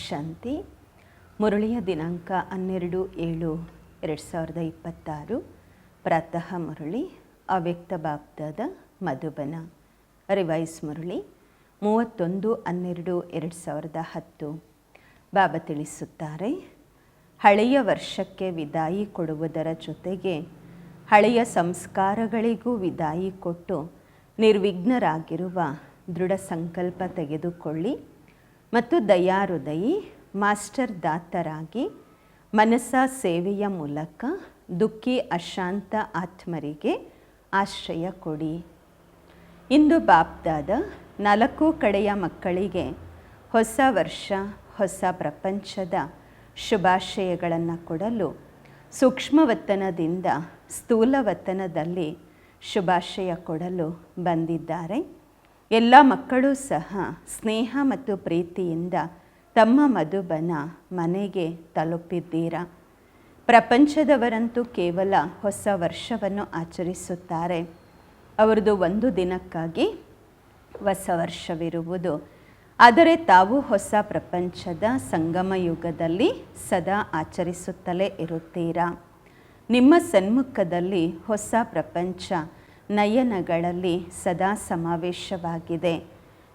ಶಾಂತಿ. ಮುರಳಿಯ ದಿನಾಂಕ 12/7/2026. ಪ್ರಾತಃ ಮುರಳಿ ಅವ್ಯಕ್ತ ಬಾಪ್ದಾದ ಮಧುಬನ. ರಿವೈಸ್ ಮುರಳಿ 31/12/2010. ಬಾಬಾ ತಿಳಿಸುತ್ತಾರೆ, ಹಳೆಯ ವರ್ಷಕ್ಕೆ ವಿದಾಯಿ ಕೊಡುವುದರ ಜೊತೆಗೆ ಹಳೆಯ ಸಂಸ್ಕಾರಗಳಿಗೂ ವಿದಾಯಿ ಕೊಟ್ಟು ನಿರ್ವಿಘ್ನರಾಗಿರುವ ದೃಢ ಸಂಕಲ್ಪ ತೆಗೆದುಕೊಳ್ಳಿ ಮತ್ತು ದಯಾಹೃದಯಿ ಮಾಸ್ಟರ್ ದಾತರಾಗಿ ಮನಸ್ಸ ಸೇವೆಯ ಮೂಲಕ ದುಃಖಿ ಅಶಾಂತ ಆತ್ಮರಿಗೆ ಆಶ್ರಯ ಕೊಡಿ. ಇಂದು ಬಾಪ್ದಾದ 4 ಕಡೆಯ ಮಕ್ಕಳಿಗೆ ಹೊಸ ವರ್ಷ ಹೊಸ ಪ್ರಪಂಚದ ಶುಭಾಶಯಗಳನ್ನು ಕೊಡಲು ಸೂಕ್ಷ್ಮವತನದಿಂದ ಸ್ಥೂಲವತನದಲ್ಲಿ ಶುಭಾಶಯ ಕೊಡಲು ಬಂದಿದ್ದಾರೆ. ಎಲ್ಲ ಮಕ್ಕಳು ಸಹ ಸ್ನೇಹ ಮತ್ತು ಪ್ರೀತಿಯಿಂದ ತಮ್ಮ ಮಧುಬನ ಮನೆಗೆ ತಲುಪಿದ್ದೀರಾ. ಪ್ರಪಂಚದವರಂತೂ ಕೇವಲ ಹೊಸ ವರ್ಷವನ್ನು ಆಚರಿಸುತ್ತಾರೆ. ಅವರದು ಒಂದು ದಿನಕ್ಕಾಗಿ ಹೊಸ ವರ್ಷವಿರುವುದು. ಆದರೆ ತಾವು ಹೊಸ ಪ್ರಪಂಚದ ಸಂಗಮ ಯುಗದಲ್ಲಿ ಸದಾ ಆಚರಿಸುತ್ತಲೇ ಇರುತ್ತೀರಾ. ನಿಮ್ಮ ಸನ್ಮುಖದಲ್ಲಿ ಹೊಸ ಪ್ರಪಂಚ ನಯನಗಳಲ್ಲಿ ಸದಾ ಸಮಾವೇಶವಾಗಿದೆ.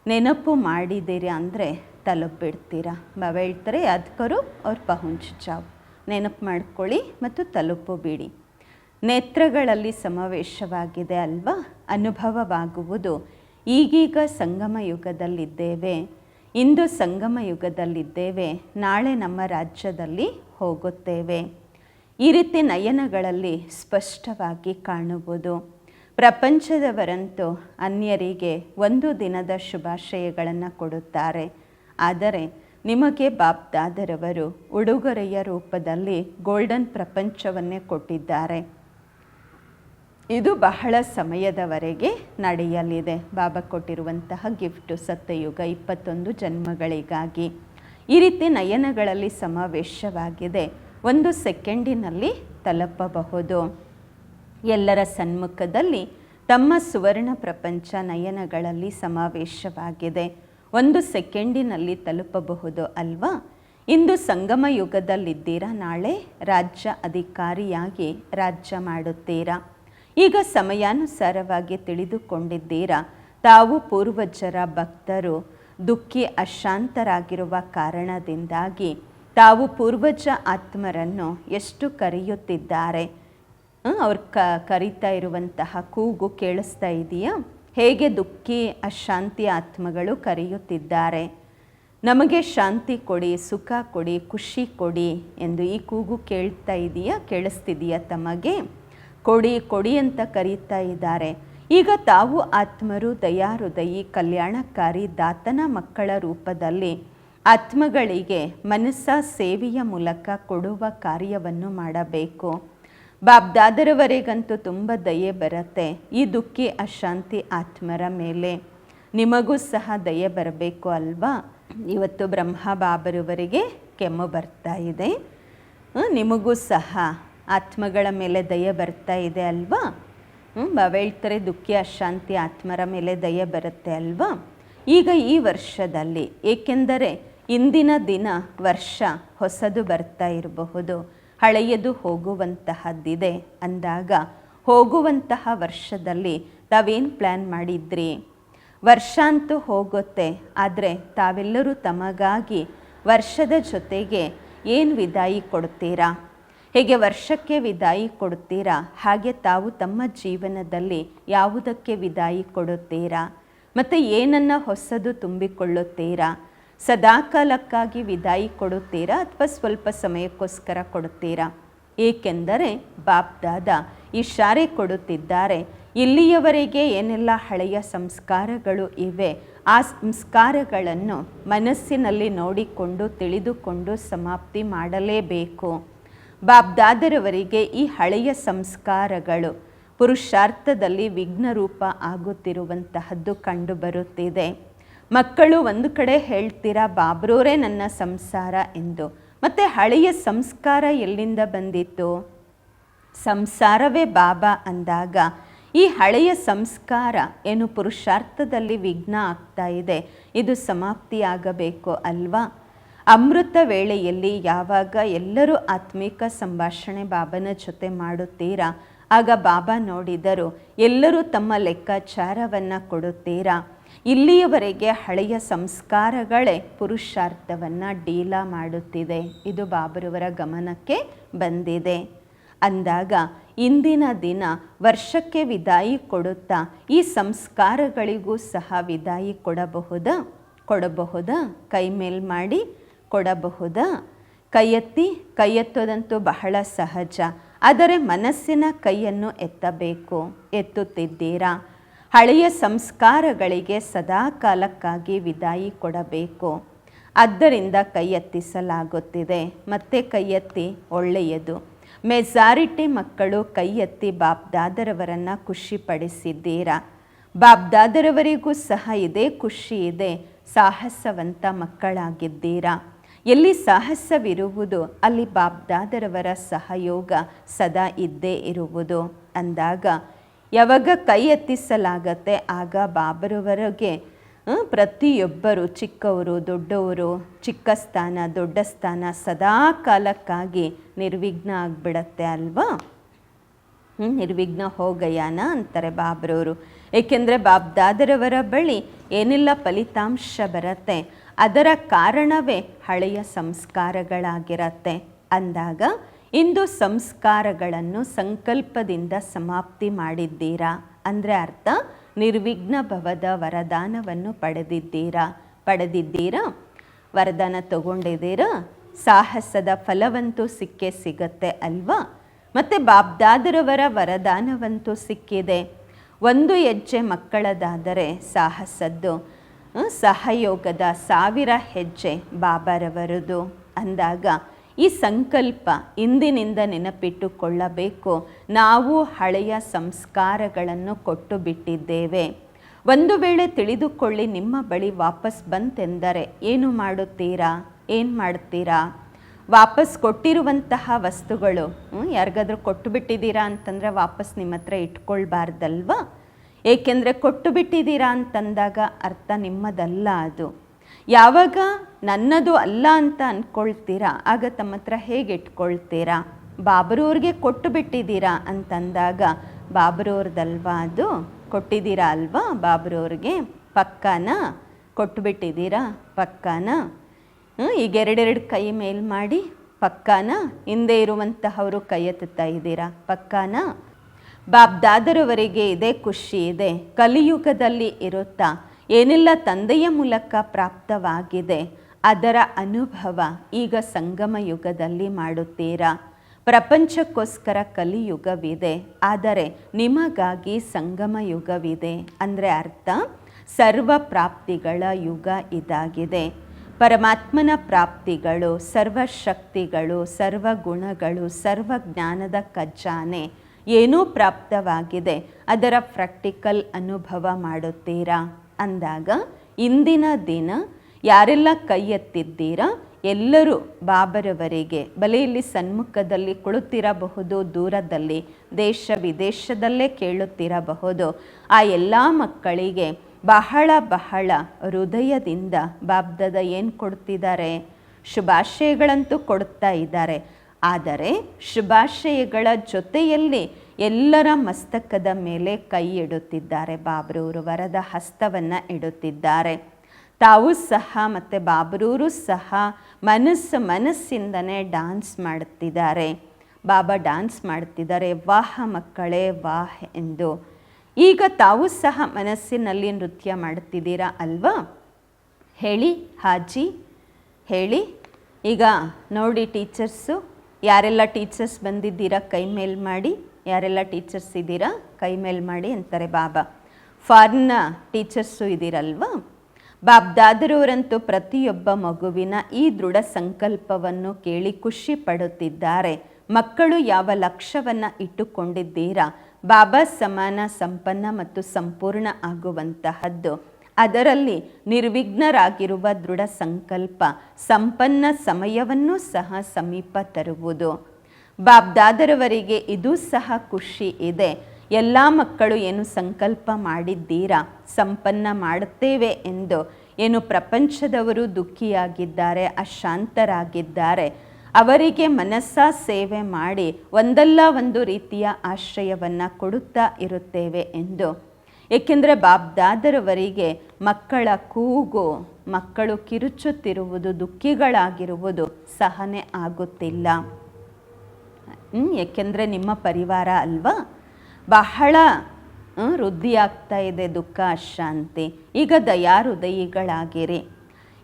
ನೆನಪು ಮಾಡಿದ್ದೀರಿ ಅಂದರೆ ತಲುಪಿಬಿಡ್ತೀರಾ. ಬಾಬಾ ಹೇಳ್ತಾರೆ, ಯಾದ್ ಕರೋ ಅವ್ರು ಪಹುಂಚ್ ಜಾವ್. ನೆನಪು ಮಾಡ್ಕೊಳ್ಳಿ ಮತ್ತು ತಲುಪು ಬಿಡಿ. ನೇತ್ರಗಳಲ್ಲಿ ಸಮಾವೇಶವಾಗಿದೆ ಅಲ್ವಾ, ಅನುಭವವಾಗುವುದು. ಈಗೀಗ ಸಂಗಮ ಯುಗದಲ್ಲಿದ್ದೇವೆ, ಇಂದು ಸಂಗಮ ಯುಗದಲ್ಲಿದ್ದೇವೆ, ನಾಳೆ ನಮ್ಮ ರಾಜ್ಯದಲ್ಲಿ ಹೋಗುತ್ತೇವೆ. ಈ ರೀತಿ ನಯನಗಳಲ್ಲಿ ಸ್ಪಷ್ಟವಾಗಿ ಕಾಣುವುದು. ಪ್ರಪಂಚದವರಂತೂ ಅನ್ಯರಿಗೆ ಒಂದು ದಿನದ ಶುಭಾಶಯಗಳನ್ನು ಕೊಡುತ್ತಾರೆ. ಆದರೆ ನಿಮಗೆ ಬಾಪ್ದಾದರವರು ಉಡುಗೊರೆಯ ರೂಪದಲ್ಲಿ ಗೋಲ್ಡನ್ ಪ್ರಪಂಚವನ್ನೇ ಕೊಟ್ಟಿದ್ದಾರೆ. ಇದು ಬಹಳ ಸಮಯದವರೆಗೆ ನಡೆಯಲಿದೆ. ಬಾಬಾ ಕೊಟ್ಟಿರುವಂತಹ ಗಿಫ್ಟು ಸತ್ಯಯುಗ 21 ಜನ್ಮಗಳಿಗಾಗಿ. ಈ ರೀತಿ ನಯನಗಳಲ್ಲಿ ಸಮಾವೇಶವಾಗಿದೆ. 1 ಸೆಕೆಂಡಿನಲ್ಲಿ ತಲುಪಬಹುದು. ಎಲ್ಲರ ಸನ್ಮುಖದಲ್ಲಿ ತಮ್ಮ ಸುವರ್ಣ ಪ್ರಪಂಚ ನಯನಗಳಲ್ಲಿ ಸಮಾವೇಶವಾಗಿದೆ. 1 ಸೆಕೆಂಡಿನಲ್ಲಿ ತಲುಪಬಹುದು ಅಲ್ವಾ. ಇಂದು ಸಂಗಮ ಯುಗದಲ್ಲಿದ್ದೀರಾ, ನಾಳೆ ರಾಜ್ಯ ಅಧಿಕಾರಿಯಾಗಿ ರಾಜ್ಯ ಮಾಡುತ್ತೀರಾ. ಈಗ ಸಮಯಾನುಸಾರವಾಗಿ ತಿಳಿದುಕೊಂಡಿದ್ದೀರಾ, ತಾವು ಪೂರ್ವಜರ ಭಕ್ತರು. ದುಃಖಿ ಅಶಾಂತರಾಗಿರುವ ಕಾರಣದಿಂದಾಗಿ ತಾವು ಪೂರ್ವಜ ಆತ್ಮರನ್ನು ಎಷ್ಟು ಕರೆಯುತ್ತಿದ್ದಾರೆ. ಅವ್ರು ಕರೀತಾ ಇರುವಂತಹ ಕೂಗು ಕೇಳಿಸ್ತಾ ಇದೆಯಾ? ಹೇಗೆ ದುಃಖಿ ಅಶಾಂತಿ ಆತ್ಮಗಳು ಕರೆಯುತ್ತಿದ್ದಾರೆ, ನಮಗೆ ಶಾಂತಿ ಕೊಡಿ, ಸುಖ ಕೊಡಿ, ಖುಷಿ ಕೊಡಿ ಎಂದು ಈ ಕೂಗು ಕೇಳ್ತಾ ಇದೆಯಾ? ಕೇಳಿಸ್ತಿದೆಯಾ ತಮಗೆ? ಕೊಡಿ ಕೊಡಿ ಅಂತ ಕರೀತಾ ಇದ್ದಾರೆ. ಈಗ ತಾವು ಆತ್ಮರು ದಯಾಹೃದಯಿ ಕಲ್ಯಾಣಕಾರಿ ದಾತನ ಮಕ್ಕಳ ರೂಪದಲ್ಲಿ ಆತ್ಮಗಳಿಗೆ ಮನಸ್ಸ ಸೇವೆಯ ಮೂಲಕ ಕೊಡುವ ಕಾರ್ಯವನ್ನು ಮಾಡಬೇಕು. ಬಾಬ್ದಾದರವರೆಗಂತೂ ತುಂಬ ದಯೆ ಬರುತ್ತೆ ಈ ದುಃಖಿ ಅಶಾಂತಿ ಆತ್ಮರ ಮೇಲೆ. ನಿಮಗೂ ಸಹ ದಯೆ ಬರಬೇಕು ಅಲ್ವಾ. ಇವತ್ತು ಬ್ರಹ್ಮ ಬಾಬರವರಿಗೆ ಕೆಮ್ಮು ಬರ್ತಾ ಇದೆ. ನಿಮಗೂ ಸಹ ಆತ್ಮಗಳ ಮೇಲೆ ದಯೆ ಬರ್ತಾ ಇದೆ ಅಲ್ವಾ. ಬಾಬಾ ಹೇಳ್ತಾರೆ, ದುಃಖಿ ಅಶಾಂತಿ ಆತ್ಮರ ಮೇಲೆ ದಯೆ ಬರುತ್ತೆ ಅಲ್ವಾ. ಈಗ ಈ ವರ್ಷದಲ್ಲಿ, ಏಕೆಂದರೆ ಇಂದಿನ ದಿನ ವರ್ಷ ಹೊಸದು ಬರ್ತಾ ಇರಬಹುದು, ಹಳೆಯದು ಹೋಗುವಂತಹದ್ದಿದೆ ಅಂದಾಗ ಹೋಗುವಂತಹ ವರ್ಷದಲ್ಲಿ ತಾವೇನು ಪ್ಲ್ಯಾನ್ ಮಾಡಿದ್ರಿ? ವರ್ಷ ಅಂತೂ ಹೋಗುತ್ತೆ, ಆದರೆ ತಾವೆಲ್ಲರೂ ತಮಗಾಗಿ ವರ್ಷದ ಜೊತೆಗೆ ಏನು ವಿದಾಯಿ ಕೊಡ್ತೀರಾ? ಹೇಗೆ ವರ್ಷಕ್ಕೆ ವಿದಾಯಿ ಕೊಡುತ್ತೀರಾ, ಹಾಗೆ ತಾವು ತಮ್ಮ ಜೀವನದಲ್ಲಿ ಯಾವುದಕ್ಕೆ ವಿದಾಯಿ ಕೊಡುತ್ತೀರಾ? ಮತ್ತು ಏನನ್ನು ಹೊಸದು ತುಂಬಿಕೊಳ್ಳುತ್ತೀರಾ? ಸದಾಕಾಲಕ್ಕಾಗಿ ವಿದಾಯಿ ಕೊಡುತ್ತೀರಾ ಅಥವಾ ಸ್ವಲ್ಪ ಸಮಯಕ್ಕೋಸ್ಕರ ಕೊಡುತ್ತೀರಾ? ಏಕೆಂದರೆ ಬಾಪ್ದಾದ ಇಶಾರೆ ಕೊಡುತ್ತಿದ್ದಾರೆ, ಇಲ್ಲಿಯವರೆಗೆ ಏನೆಲ್ಲ ಹಳೆಯ ಸಂಸ್ಕಾರಗಳು ಇವೆ, ಆ ಸಂಸ್ಕಾರಗಳನ್ನು ಮನಸ್ಸಿನಲ್ಲಿ ನೋಡಿಕೊಂಡು ತಿಳಿದುಕೊಂಡು ಸಮಾಪ್ತಿ ಮಾಡಲೇಬೇಕು. ಬಾಪ್ದಾದರವರಿಗೆ ಈ ಹಳೆಯ ಸಂಸ್ಕಾರಗಳು ಪುರುಷಾರ್ಥದಲ್ಲಿ ವಿಘ್ನರೂಪ ಆಗುತ್ತಿರುವಂತಹದ್ದು ಕಂಡುಬರುತ್ತಿದೆ. ಮಕ್ಕಳು ಒಂದು ಕಡೆ ಹೇಳ್ತೀರಾ, ಬಾಬ್ರೋರೇ ನನ್ನ ಸಂಸಾರ ಎಂದು. ಮತ್ತು ಹಳೆಯ ಸಂಸ್ಕಾರ ಎಲ್ಲಿಂದ ಬಂದಿತ್ತು? ಸಂಸಾರವೇ ಬಾಬಾ ಅಂದಾಗ ಈ ಹಳೆಯ ಸಂಸ್ಕಾರ ಏನು ಪುರುಷಾರ್ಥದಲ್ಲಿ ವಿಘ್ನ ಆಗ್ತಾ ಇದೆ, ಇದು ಸಮಾಪ್ತಿಯಾಗಬೇಕು ಅಲ್ವಾ. ಅಮೃತ ವೇಳೆಯಲ್ಲಿ ಯಾವಾಗ ಎಲ್ಲರೂ ಆತ್ಮಿಕ ಸಂಭಾಷಣೆ ಬಾಬನ ಜೊತೆ ಮಾಡುತ್ತೀರಾ, ಆಗ ಬಾಬಾ ನೋಡಿದರು ಎಲ್ಲರೂ ತಮ್ಮ ಲೆಕ್ಕಾಚಾರವನ್ನು ಕೊಡುತ್ತೀರಾ. ಇಲ್ಲಿಯವರೆಗೆ ಹಳೆಯ ಸಂಸ್ಕಾರಗಳೇ ಪುರುಷಾರ್ಥವನ್ನು ಡೀಲಾ ಮಾಡುತ್ತಿದೆ. ಇದು ಬಾಬರವರ ಗಮನಕ್ಕೆ ಬಂದಿದೆ. ಅಂದಾಗ ಇಂದಿನ ದಿನ ವರ್ಷಕ್ಕೆ ವಿದಾಯಿ ಕೊಡುತ್ತಾ ಈ ಸಂಸ್ಕಾರಗಳಿಗೂ ಸಹ ವಿದಾಯಿ ಕೊಡಬಹುದಾ? ಕೈ ಮೇಲ್ ಮಾಡಿ ಕೊಡಬಹುದಾ? ಕೈ ಎತ್ತೋದಂತೂ ಬಹಳ ಸಹಜ, ಆದರೆ ಮನಸ್ಸಿನ ಕೈಯನ್ನು ಎತ್ತಬೇಕು. ಎತ್ತುತ್ತಿದ್ದೀರಾ? ಹಳೆಯ ಸಂಸ್ಕಾರಗಳಿಗೆ ಸದಾ ಕಾಲಕ್ಕಾಗಿ ವಿದಾಯಿ ಕೊಡಬೇಕು. ಆದ್ದರಿಂದ ಕೈ ಎತ್ತಿಸಲಾಗುತ್ತಿದೆ. ಮತ್ತೆ ಕೈ ಎತ್ತಿ, ಒಳ್ಳೆಯದು. ಮೆಜಾರಿಟಿ ಮಕ್ಕಳು ಕೈ ಎತ್ತಿ ಬಾಬ್ದಾದರವರನ್ನು ಖುಷಿಪಡಿಸಿದ್ದೀರಾ. ಬಾಬ್ದಾದರವರಿಗೂ ಸಹ ಇದೇ ಖುಷಿ ಇದೆ. ಸಾಹಸವಂತ ಮಕ್ಕಳಾಗಿದ್ದೀರಾ. ಎಲ್ಲಿ ಸಾಹಸವಿರುವುದು ಅಲ್ಲಿ ಬಾಬ್ದಾದರವರ ಸಹಯೋಗ ಸದಾ ಇದ್ದೇ ಇರುವುದು. ಅಂದಾಗ ಯಾವಾಗ ಕೈ ಎತ್ತಿಸಲಾಗತ್ತೆ ಆಗ ಬಾಬರವರಿಗೆ ಪ್ರತಿಯೊಬ್ಬರು, ಚಿಕ್ಕವರು ದೊಡ್ಡವರು, ಚಿಕ್ಕ ಸ್ಥಾನ ದೊಡ್ಡ ಸ್ಥಾನ ಸದಾ ಕಾಲಕ್ಕಾಗಿ ನಿರ್ವಿಘ್ನ ಆಗಿಬಿಡತ್ತೆ ಅಲ್ವಾ. ನಿರ್ವಿಘ್ನ ಹೋಗಯಾನ ಅಂತಾರೆ ಬಾಬ್ರವರು. ಏಕೆಂದರೆ ಬಾಬ್ದಾದರವರ ಬಳಿ ಏನೆಲ್ಲ ಫಲಿತಾಂಶ ಬರುತ್ತೆ ಅದರ ಕಾರಣವೇ ಹಳೆಯ ಸಂಸ್ಕಾರಗಳಾಗಿರತ್ತೆ. ಅಂದಾಗ ಇಂದು ಸಂಸ್ಕಾರಗಳನ್ನು ಸಂಕಲ್ಪದಿಂದ ಸಮಾಪ್ತಿ ಮಾಡಿದ್ದೀರಾ. ಅಂದರೆ ಅರ್ಥ ನಿರ್ವಿಘ್ನ ಭವದ ವರದಾನವನ್ನು ಪಡೆದಿದ್ದೀರಾ. ವರದಾನ ತಗೊಂಡಿದ್ದೀರಾ. ಸಾಹಸದ ಫಲವಂತೂ ಸಿಗತ್ತೆ ಅಲ್ವಾ. ಮತ್ತು ಬಾಬ್ದಾದರವರ ವರದಾನವಂತೂ ಸಿಕ್ಕಿದೆ. ಒಂದು ಹೆಜ್ಜೆ ಮಕ್ಕಳದಾದರೆ ಸಾಹಸದ್ದು, ಸಹಯೋಗದ 1000 ಹೆಜ್ಜೆ ಬಾಬಾರವರದು. ಅಂದಾಗ ಈ ಸಂಕಲ್ಪ ಇಂದಿನಿಂದ ನೆನಪಿಟ್ಟುಕೊಳ್ಳಬೇಕು. ನಾವು ಹಳೆಯ ಸಂಸ್ಕಾರಗಳನ್ನು ಕೊಟ್ಟು ಬಿಟ್ಟಿದ್ದೇವೆ. ಒಂದು ವೇಳೆ ತಿಳಿದುಕೊಳ್ಳಿ ನಿಮ್ಮ ಬಳಿ ವಾಪಸ್ ಬಂತೆಂದರೆ ಏನು ಮಾಡ್ತೀರಾ? ವಾಪಸ್ ಕೊಟ್ಟಿರುವಂತಹ ವಸ್ತುಗಳು ಯಾರಿಗಾದ್ರೂ ಕೊಟ್ಟು ಬಿಟ್ಟಿದ್ದೀರಾ ಅಂತಂದರೆ ವಾಪಸ್ ನಿಮ್ಮ ಹತ್ರ ಇಟ್ಕೊಳ್ಬಾರ್ದಲ್ವಾ. ಏಕೆಂದರೆ ಕೊಟ್ಟು ಬಿಟ್ಟಿದ್ದೀರಾ ಅಂತಂದಾಗ ಅರ್ಥ ನಿಮ್ಮದಲ್ಲ ಅದು. ಯಾವಾಗ ನನ್ನದು ಅಲ್ಲ ಅಂತ ಅಂದ್ಕೊಳ್ತೀರಾ ಆಗ ತಮ್ಮ ಹತ್ರ ಹೇಗೆ ಇಟ್ಕೊಳ್ತೀರಾ? ಬಾಬರವ್ರಿಗೆ ಕೊಟ್ಟು ಬಿಟ್ಟಿದ್ದೀರಾ ಅಂತಂದಾಗ ಬಾಬರವ್ರದಲ್ವಾ ಅದು? ಕೊಟ್ಟಿದ್ದೀರಾ ಅಲ್ವಾ ಬಾಬರವ್ರಿಗೆ? ಪಕ್ಕಾನಾ? ಕೊಟ್ಟು ಬಿಟ್ಟಿದ್ದೀರಾ? ಪಕ್ಕಾನಾ? ಈಗ 2 ಕೈ ಮೇಲ್ ಮಾಡಿ, ಪಕ್ಕಾನಾ? ಹಿಂದೆ ಇರುವಂತಹವರು ಕೈ ಎತ್ತುತ್ತಾ ಇದ್ದೀರಾ? ಪಕ್ಕಾನಾ? ಬಾಬ್ದಾದರವರಿಗೆ ಇದೇ ಖುಷಿ ಇದೆ. ಕಲಿಯುಗದಲ್ಲಿ ಇರುತ್ತಾ ಏನೆಲ್ಲ ತಂದೆಯ ಮೂಲಕ ಪ್ರಾಪ್ತವಾಗಿದೆ ಅದರ ಅನುಭವ ಈಗ ಸಂಗಮ ಯುಗದಲ್ಲಿ ಮಾಡುತ್ತೀರಾ. ಪ್ರಪಂಚಕ್ಕೋಸ್ಕರ ಕಲಿಯುಗವಿದೆ, ಆದರೆ ನಿಮಗಾಗಿ ಸಂಗಮ ಯುಗವಿದೆ. ಅಂದರೆ ಅರ್ಥ ಸರ್ವ ಪ್ರಾಪ್ತಿಗಳ ಯುಗ ಇದಾಗಿದೆ. ಪರಮಾತ್ಮನ ಪ್ರಾಪ್ತಿಗಳು, ಸರ್ವಶಕ್ತಿಗಳು, ಸರ್ವ ಗುಣಗಳು, ಸರ್ವ ಜ್ಞಾನದ ಖಜಾನೆ ಏನೂ ಪ್ರಾಪ್ತವಾಗಿದೆ ಅದರ ಪ್ರಾಕ್ಟಿಕಲ್ ಅನುಭವ ಮಾಡುತ್ತೀರಾ. ಅಂದಾಗ ಇಂದಿನ ದಿನ ಯಾರೆಲ್ಲ ಕೈ ಎತ್ತಿದ್ದೀರಾ ಎಲ್ಲರೂ ಬಾಬರವರಿಗೆ, ಬಲೆ ಇಲ್ಲಿ ಸನ್ಮುಖದಲ್ಲಿ ಕುಳಿತಿರಬಹುದು, ದೂರದಲ್ಲಿ ದೇಶ ವಿದೇಶದಲ್ಲೇ ಕೇಳುತ್ತಿರಬಹುದು, ಆ ಎಲ್ಲ ಮಕ್ಕಳಿಗೆ ಬಹಳ ಹೃದಯದಿಂದ ಬಾಬ್ದಾದ ಏನು ಕೊಡ್ತಿದ್ದಾರೆ? ಶುಭಾಶಯಗಳಂತೂ ಕೊಡ್ತಾ ಇದ್ದಾರೆ. ಆದರೆ ಶುಭಾಶಯಗಳ ಜೊತೆಯಲ್ಲಿ ಎಲ್ಲರ ಮಸ್ತಕದ ಮೇಲೆ ಕೈ ಇಡುತ್ತಿದ್ದಾರೆ. ಬಾಬರವರು ವರದ ಹಸ್ತವನ್ನು ಇಡುತ್ತಿದ್ದಾರೆ. ತಾವು ಸಹ ಮತ್ತು ಬಾಬರವರು ಸಹ ಮನಸ್ಸಿಂದನೇ ಡ್ಯಾನ್ಸ್ ಮಾಡುತ್ತಿದ್ದಾರೆ. ಬಾಬಾ ಡ್ಯಾನ್ಸ್ ಮಾಡ್ತಿದ್ದಾರೆ, ವಾಹ ಮಕ್ಕಳೇ ವಾಹ್ ಎಂದು. ಈಗ ತಾವು ಸಹ ಮನಸ್ಸಿನಲ್ಲಿ ನೃತ್ಯ ಮಾಡುತ್ತಿದ್ದೀರಾ ಅಲ್ವಾ? ಹೇಳಿ ಹಾಜಿ, ಹೇಳಿ. ಈಗ ನೋಡಿ ಟೀಚರ್ಸು, ಯಾರೆಲ್ಲ ಟೀಚರ್ಸ್ ಬಂದಿದ್ದೀರಾ ಕೈ ಮೇಲ್ ಮಾಡಿ. ಯಾರೆಲ್ಲ ಟೀಚರ್ಸ್ ಇದ್ದೀರಾ ಕೈ ಮೇಲ್ ಮಾಡಿ ಅಂತಾರೆ ಬಾಬಾ. ಫಾರಿನ್ನ ಟೀಚರ್ಸು ಇದ್ದೀರಲ್ವಾ? ಬಾಬ್ದಾದರವರಂತೂ ಪ್ರತಿಯೊಬ್ಬ ಮಗುವಿನ ಈ ದೃಢ ಸಂಕಲ್ಪವನ್ನು ಕೇಳಿ ಖುಷಿ ಪಡುತ್ತಿದ್ದಾರೆ. ಮಕ್ಕಳು ಯಾವ ಲಕ್ಷ್ಯವನ್ನು ಇಟ್ಟುಕೊಂಡಿದ್ದೀರಾ? ಬಾಬಾ ಸಮಾನ ಸಂಪನ್ನ ಮತ್ತು ಸಂಪೂರ್ಣ ಆಗುವಂತಹದ್ದು. ಅದರಲ್ಲಿ ನಿರ್ವಿಘ್ನರಾಗಿರುವ ದೃಢ ಸಂಕಲ್ಪ ಸಂಪನ್ನ ಸಮಯವನ್ನು ಸಹ ಸಮೀಪ ತರುವುದು. ಬಾಬ್ದಾದರವರಿಗೆ ಇದು ಸಹ ಖುಷಿ ಇದೆ. ಎಲ್ಲ ಮಕ್ಕಳು ಏನು ಸಂಕಲ್ಪ ಮಾಡಿದ್ದೀರಾ ಸಂಪನ್ನ ಮಾಡುತ್ತೇವೆ ಎಂದು, ಏನು ಪ್ರಪಂಚದವರು ದುಃಖಿಯಾಗಿದ್ದಾರೆ, ಅಶಾಂತರಾಗಿದ್ದಾರೆ, ಅವರಿಗೆ ಮನಸ್ಸ ಸೇವೆ ಮಾಡಿ ಒಂದಲ್ಲ ಒಂದು ರೀತಿಯ ಆಶ್ರಯವನ್ನು ಕೊಡುತ್ತಾ ಇರುತ್ತೇವೆ ಎಂದು. ಏಕೆಂದರೆ ಬಾಬ್ದಾದರವರಿಗೆ ಮಕ್ಕಳ ಕೂಗು, ಮಕ್ಕಳು ಕಿರುಚುತ್ತಿರುವುದು, ದುಃಖಿಗಳಾಗಿರುವುದು ಸಹನೆ ಆಗುತ್ತಿಲ್ಲ. ಏಕೆಂದರೆ ನಿಮ್ಮ ಪರಿವಾರ ಅಲ್ವಾ, ಬಹಳ ವೃದ್ಧಿಯಾಗ್ತಾ ಇದೆ ದುಃಖ, ಅಶಾಂತಿ. ಈಗ ದಯಾಹೃದಯಿಗಳಾಗಿರಿ.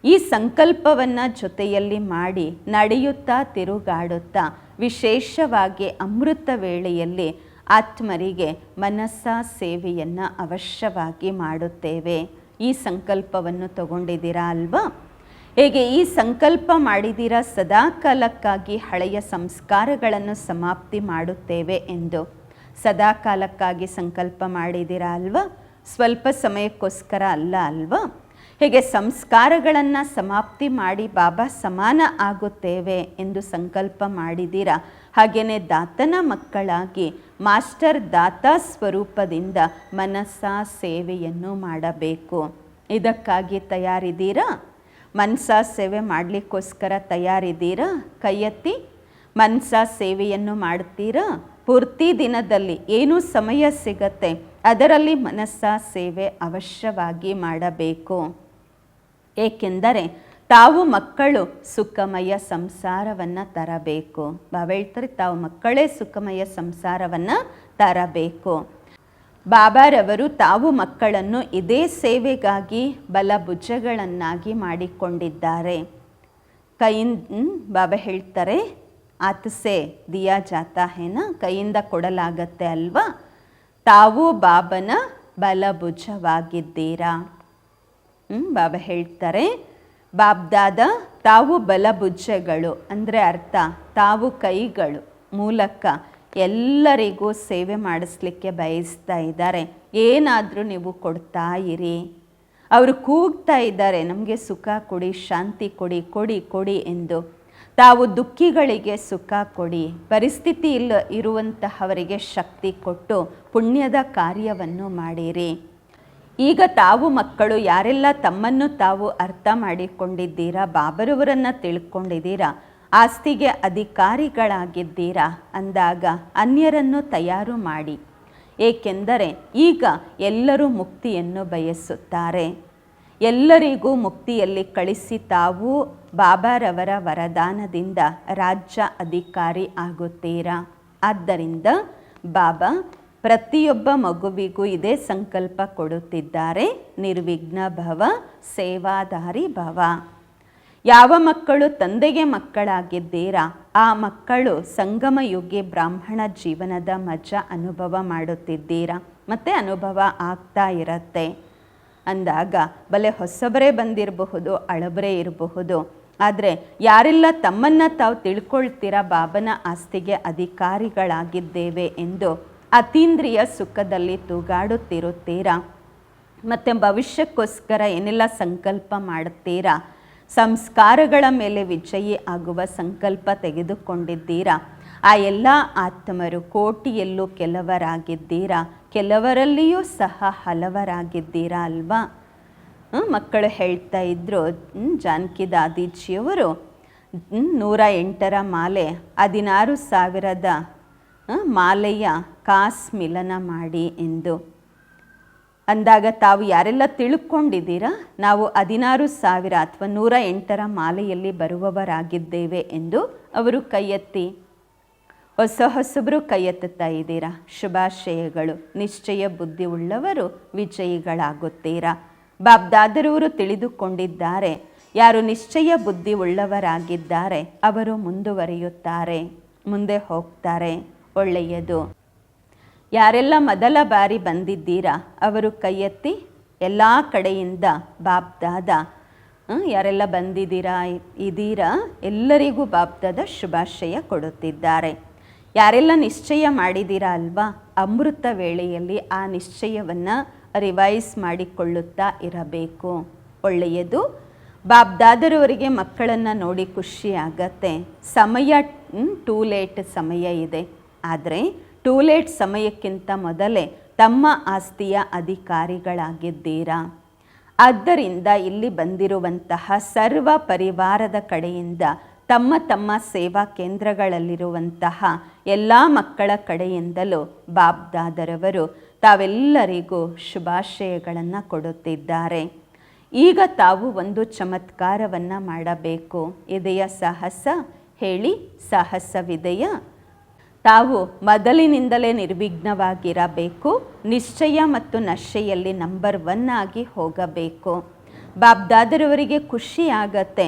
ಈ ಸಂಕಲ್ಪವನ್ನು ಜೊತೆಯಲ್ಲಿ ಮಾಡಿ ನಡೆಯುತ್ತಾ ತಿರುಗಾಡುತ್ತಾ ವಿಶೇಷವಾಗಿ ಅಮೃತ ವೇಳೆಯಲ್ಲಿ ಆತ್ಮರಿಗೆ ಮನಸ್ಸ ಸೇವೆಯನ್ನು ಅವಶ್ಯವಾಗಿ ಮಾಡುತ್ತೇವೆ. ಈ ಸಂಕಲ್ಪವನ್ನು ತಗೊಂಡಿದ್ದೀರಾ ಅಲ್ವಾ? ಹೇಗೆ ಈ ಸಂಕಲ್ಪ ಮಾಡಿದ್ದೀರಾ, ಸದಾ ಕಾಲಕ್ಕಾಗಿ ಹಳೆಯ ಸಂಸ್ಕಾರಗಳನ್ನು ಸಮಾಪ್ತಿ ಮಾಡುತ್ತೇವೆ ಎಂದು. ಸದಾ ಕಾಲಕ್ಕಾಗಿ ಸಂಕಲ್ಪ ಮಾಡಿದ್ದೀರಾ ಅಲ್ವಾ, ಸ್ವಲ್ಪ ಸಮಯಕ್ಕೋಸ್ಕರ ಅಲ್ಲ ಅಲ್ವಾ? ಹೇಗೆ ಸಂಸ್ಕಾರಗಳನ್ನು ಸಮಾಪ್ತಿ ಮಾಡಿ ಬಾಬಾ ಸಮಾನ ಆಗುತ್ತೇವೆ ಎಂದು ಸಂಕಲ್ಪ ಮಾಡಿದ್ದೀರಾ, ಹಾಗೆಯೇ ದಾತನ ಮಕ್ಕಳಾಗಿ ಮಾಸ್ಟರ್ ದಾತಾ ಸ್ವರೂಪದಿಂದ ಮನಸ್ಸ ಸೇವೆಯನ್ನು ಮಾಡಬೇಕು. ಇದಕ್ಕಾಗಿ ತಯಾರಿದ್ದೀರಾ? ಮನಸ್ಸ ಸೇವೆ ಮಾಡಲಿಕ್ಕೋಸ್ಕರ ತಯಾರಿದ್ದೀರಾ? ಕೈ ಎತ್ತಿ. ಮನಸ್ಸ ಸೇವೆಯನ್ನು ಮಾಡ್ತೀರಾ? ಪೂರ್ತಿ ದಿನದಲ್ಲಿ ಏನು ಸಮಯ ಸಿಗತ್ತೆ ಅದರಲ್ಲಿ ಮನಸ್ಸ ಸೇವೆ ಅವಶ್ಯವಾಗಿ ಮಾಡಬೇಕು. ಏಕೆಂದರೆ ತಾವು ಮಕ್ಕಳು ಸುಖಮಯ ಸಂಸಾರವನ್ನು ತರಬೇಕು. ಬಾಬಾ ಹೇಳ್ತಾರೆ, ತಾವು ಮಕ್ಕಳೇ ಸುಖಮಯ ಸಂಸಾರವನ್ನು ತರಬೇಕು. ಬಾಬಾರವರು ತಾವು ಮಕ್ಕಳನ್ನು ಇದೇ ಸೇವೆಗಾಗಿ ಬಲಭುಜಗಳನ್ನಾಗಿ ಮಾಡಿಕೊಂಡಿದ್ದಾರೆ. ಕೈಯಿಂದ ಬಾಬಾ ಹೇಳ್ತಾರೆ, ಆತಸೆ ದಿಯಾ ಜಾತಾ ಹೇನ, ಕೈಯಿಂದ ಕೊಡಲಾಗತ್ತೆ ಅಲ್ವಾ. ತಾವು ಬಾಬನ ಬಲಭುಜವಾಗಿದ್ದೀರಾ. ಬಾಬಾ ಹೇಳ್ತಾರೆ, ಬಾಬ್ದಾದ ತಾವು ಬಲಭುಜಗಳು ಅಂದರೆ ಅರ್ಥ ತಾವು ಕೈಗಳು ಮೂಲಕ ಎಲ್ಲರಿಗೂ ಸೇವೆ ಮಾಡಿಸ್ಲಿಕ್ಕೆ ಬಯಸ್ತಾ ಇದ್ದಾರೆ. ಏನಾದರೂ ನೀವು ಕೊಡ್ತಾ ಇರಿ. ಅವರು ಕೂಗ್ತಾ ಇದ್ದಾರೆ, ನಮಗೆ ಸುಖ ಕೊಡಿ, ಶಾಂತಿ ಕೊಡಿ, ಕೊಡಿ ಕೊಡಿ ಎಂದು. ತಾವು ದುಃಖಿಗಳಿಗೆ ಸುಖ ಕೊಡಿ, ಪರಿಸ್ಥಿತಿ ಇರುವಂತಹವರಿಗೆ ಶಕ್ತಿ ಕೊಟ್ಟು ಪುಣ್ಯದ ಕಾರ್ಯವನ್ನು ಮಾಡಿರಿ. ಈಗ ತಾವು ಮಕ್ಕಳು ಯಾರೆಲ್ಲ ತಮ್ಮನ್ನು ತಾವು ಅರ್ಥ ಮಾಡಿಕೊಂಡಿದ್ದೀರಾ, ಬಾಬರವರನ್ನು ತಿಳ್ಕೊಂಡಿದ್ದೀರಾ, ಆಸ್ತಿಗೆ ಅಧಿಕಾರಿಗಳಾಗಿದ್ದೀರಾ ಅಂದಾಗ ಅನ್ಯರನ್ನು ತಯಾರು ಮಾಡಿ. ಏಕೆಂದರೆ ಈಗ ಎಲ್ಲರೂ ಮುಕ್ತಿಯನ್ನು ಬಯಸುತ್ತಾರೆ. ಎಲ್ಲರಿಗೂ ಮುಕ್ತಿಯಲ್ಲಿ ಕಳಿಸಿ ತಾವು ಬಾಬಾರವರ ವರದಾನದಿಂದ ರಾಜ್ಯ ಅಧಿಕಾರಿ ಆಗುತ್ತೀರಾ. ಆದ್ದರಿಂದ ಬಾಬಾ ಪ್ರತಿಯೊಬ್ಬ ಮಗುವಿಗೂ ಇದೇ ಸಂಕಲ್ಪ ಕೊಡುತ್ತಿದ್ದಾರೆ, ನಿರ್ವಿಘ್ನ ಭವ, ಸೇವಾಧಾರಿ ಭವ. ಯಾವ ಮಕ್ಕಳು ತಂದೆಗೆ ಮಕ್ಕಳಾಗಿದ್ದೀರಾ ಆ ಮಕ್ಕಳು ಸಂಗಮಯುಗಿ ಬ್ರಾಹ್ಮಣ ಜೀವನದ ಮಜಾ ಅನುಭವ ಮಾಡುತ್ತಿದ್ದೀರಾ, ಮತ್ತು ಅನುಭವ ಆಗ್ತಾ ಇರತ್ತೆ. ಅಂದಾಗ ಬಲೆ ಹೊಸಬರೇ ಬಂದಿರಬಹುದು, ಹಳಬರೇ ಇರಬಹುದು, ಆದರೆ ಯಾರೆಲ್ಲ ತಮ್ಮನ್ನು ತಾವು ತಿಳ್ಕೊಳ್ತೀರಾ ಬಾಬನ ಆಸ್ತಿಗೆ ಅಧಿಕಾರಿಗಳಾಗಿದ್ದೇವೆ ಎಂದು ಅತೀಂದ್ರಿಯ ಸುಖದಲ್ಲಿ ತೂಗಾಡುತ್ತಿರುತ್ತೀರಾ, ಮತ್ತು ಭವಿಷ್ಯಕ್ಕೋಸ್ಕರ ಏನೆಲ್ಲ ಸಂಕಲ್ಪ ಮಾಡುತ್ತೀರಾ, ಸಂಸ್ಕಾರಗಳ ಮೇಲೆ ವಿಜಯಿ ಆಗುವ ಸಂಕಲ್ಪ ತೆಗೆದುಕೊಂಡಿದ್ದೀರಾ, ಆ ಎಲ್ಲ ಆತ್ಮರು ಕೋಟಿಯಲ್ಲೂ ಕೆಲವರಾಗಿದ್ದೀರಾ, ಕೆಲವರಲ್ಲಿಯೂ ಸಹ ಹಲವರಾಗಿದ್ದೀರಾ ಅಲ್ವಾ. ಮಕ್ಕಳು ಹೇಳ್ತಾ ಇದ್ರು, ಜಾನಕಿ ದಾದೀಜಿಯವರು 108ರ ಮಾಲೆ 16,000ದ ಮಾಲೆಯ ಕಾಸ್ ಮಿಲನ ಮಾಡಿ ಎಂದು ಅಂದಾಗ ತಾವು ಯಾರೆಲ್ಲ ತಿಳ್ಕೊಂಡಿದ್ದೀರಾ, ನಾವು 16,000 ಅಥವಾ 108ರ ಮಾಲೆಯಲ್ಲಿ ಬರುವವರಾಗಿದ್ದೇವೆ ಎಂದು ಅವರು ಕೈ ಎತ್ತಿ. ಹೊಸಬರು ಕೈ ಎತ್ತುತ್ತಾ ಇದ್ದೀರಾ, ಶುಭಾಶಯಗಳು. ನಿಶ್ಚಯ ಬುದ್ಧಿ ಉಳ್ಳವರು ವಿಜಯಿಗಳಾಗುತ್ತೀರಾ. ಬಾಬ್ದಾದರವರು ತಿಳಿದುಕೊಂಡಿದ್ದಾರೆ, ಯಾರು ನಿಶ್ಚಯ ಬುದ್ಧಿ ಉಳ್ಳವರಾಗಿದ್ದಾರೆ ಅವರು ಮುಂದುವರಿಯುತ್ತಾರೆ, ಮುಂದೆ ಹೋಗ್ತಾರೆ. ಒಳ್ಳೆಯದು. ಯಾರೆಲ್ಲ ಮೊದಲ ಬಾರಿ ಬಂದಿದ್ದೀರಾ ಅವರು ಕೈ ಎತ್ತಿ. ಎಲ್ಲ ಕಡೆಯಿಂದ ಬಾಬ್ದಾದ ಯಾರೆಲ್ಲ ಬಂದಿದ್ದೀರಾ ಇದ್ದೀರಾ ಎಲ್ಲರಿಗೂ ಬಾಬ್ದಾದ ಶುಭಾಶಯ ಕೊಡುತ್ತಿದ್ದಾರೆ. ಯಾರೆಲ್ಲ ನಿಶ್ಚಯ ಮಾಡಿದ್ದೀರಾ ಅಲ್ವಾ, ಅಮೃತ ವೇಳೆಯಲ್ಲಿ ಆ ನಿಶ್ಚಯವನ್ನು ರಿವೈಸ್ ಮಾಡಿಕೊಳ್ಳುತ್ತಾ ಇರಬೇಕು. ಒಳ್ಳೆಯದು. ಬಾಬ್ದಾದರವರಿಗೆ ಮಕ್ಕಳನ್ನು ನೋಡಿ ಖುಷಿ ಆಗತ್ತೆ. ಸಮಯ ಟೂ ಲೇಟ್ ಸಮಯ ಇದೆ, ಆದರೆ ಟೂ ಲೇಟ್ ಸಮಯಕ್ಕಿಂತ ಮೊದಲೇ ತಮ್ಮ ಆಸ್ತಿಯ ಅಧಿಕಾರಿಗಳಾಗಿದ್ದೀರಾ. ಆದ್ದರಿಂದ ಇಲ್ಲಿ ಬಂದಿರುವಂತಹ ಸರ್ವ ಪರಿವಾರದ ಕಡೆಯಿಂದ ತಮ್ಮ ತಮ್ಮ ಸೇವಾ ಕೇಂದ್ರಗಳಲ್ಲಿರುವಂತಹ ಎಲ್ಲ ಮಕ್ಕಳ ಕಡೆಯಿಂದಲೂ ಬಾಬ್ದಾದರವರು ತಾವೆಲ್ಲರಿಗೂ ಶುಭಾಶಯಗಳನ್ನು ಕೊಡುತ್ತಿದ್ದಾರೆ. ಈಗ ತಾವು ಒಂದು ಚಮತ್ಕಾರವನ್ನು ಮಾಡಬೇಕು. ಇದೆಯ ಸಾಹಸ ಹೇಳಿ, ಸಾಹಸವಿದೆಯಾ? ತಾವು ಮೊದಲಿನಿಂದಲೇ ನಿರ್ವಿಘ್ನವಾಗಿರಬೇಕು. ನಿಶ್ಚಯ ಮತ್ತು ನಶೆಯಲ್ಲಿ ನಂಬರ್ 1 ಆಗಿ ಹೋಗಬೇಕು. ಬಾಬ್ದಾದರವರಿಗೆ ಖುಷಿ ಆಗತ್ತೆ,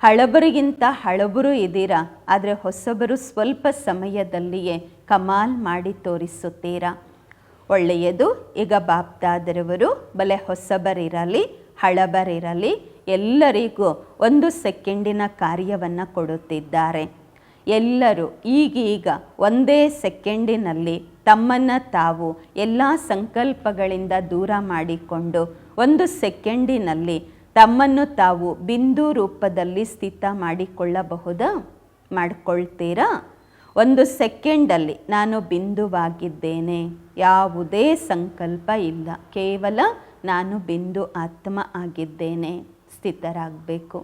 ಹಳಬರಿಗಿಂತ ಹಳಬರು ಇದ್ದೀರಾ, ಆದರೆ ಹೊಸಬರು ಸ್ವಲ್ಪ ಸಮಯದಲ್ಲಿಯೇ ಕಮಾಲ್ ಮಾಡಿ ತೋರಿಸುತ್ತೀರಾ. ಒಳ್ಳೆಯದು. ಈಗ ಬಾಬ್ದಾದರವರು ಬಲೆ ಹೊಸಬರಿರಲಿ ಹಳಬರಿರಲಿ ಎಲ್ಲರಿಗೂ 1 ಸೆಕೆಂಡಿನ ಕಾರ್ಯವನ್ನು ಕೊಡುತ್ತಿದ್ದಾರೆ. ಎಲ್ಲರೂ ಈಗೀಗ ಒಂದೇ ಸೆಕೆಂಡಿನಲ್ಲಿ ತಮ್ಮನ್ನು ತಾವು ಎಲ್ಲ ಸಂಕಲ್ಪಗಳಿಂದ ದೂರ ಮಾಡಿಕೊಂಡು 1 ಸೆಕೆಂಡಿನಲ್ಲಿ ತಮ್ಮನ್ನು ತಾವು ಬಿಂದು ರೂಪದಲ್ಲಿ ಸ್ಥಿತ ಮಾಡಿಕೊಳ್ಳಬಹುದಾ? ಮಾಡಿಕೊಳ್ತೀರಾ? 1 ಸೆಕೆಂಡಲ್ಲಿ ನಾನು ಬಿಂದುವಾಗಿದ್ದೇನೆ, ಯಾವುದೇ ಸಂಕಲ್ಪ ಇಲ್ಲ, ಕೇವಲ ನಾನು ಬಿಂದು ಆತ್ಮ ಆಗಿದ್ದೇನೆ, ಸ್ಥಿತರಾಗಬೇಕು.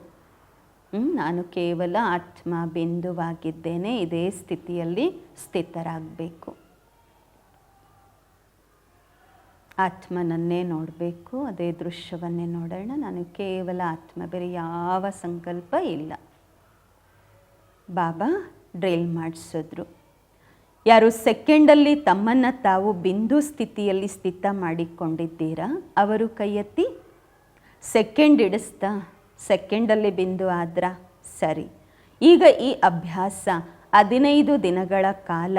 ನಾನು ಕೇವಲ ಆತ್ಮ ಬಿಂದುವಾಗಿದ್ದೇನೆ, ಇದೇ ಸ್ಥಿತಿಯಲ್ಲಿ ಸ್ಥಿತರಾಗಬೇಕು. ಆತ್ಮನನ್ನೇ ನೋಡಬೇಕು, ಅದೇ ದೃಶ್ಯವನ್ನೇ ನೋಡೋಣ. ನಾನು ಕೇವಲ ಆತ್ಮ, ಬೇರೆ ಯಾವ ಸಂಕಲ್ಪ ಇಲ್ಲ. ಬಾಬಾ ಡ್ರಿಲ್ ಮಾಡಿಸಿದ್ರು. ಯಾರು ಸೆಕೆಂಡಲ್ಲಿ ತಮ್ಮನ್ನು ತಾವು ಬಿಂದು ಸ್ಥಿತಿಯಲ್ಲಿ ಸ್ಥಿತ ಮಾಡಿಕೊಂಡಿದ್ದೀರಾ ಅವರು ಕೈ ಎತ್ತಿ. ಸೆಕೆಂಡ್ ಇಡಿಸ್ತಾ ಸೆಕೆಂಡಲ್ಲಿ ಬಿಂದು ಆದ್ರ ಸರಿ. ಈಗ ಈ ಅಭ್ಯಾಸ 15 ದಿನಗಳ ಕಾಲ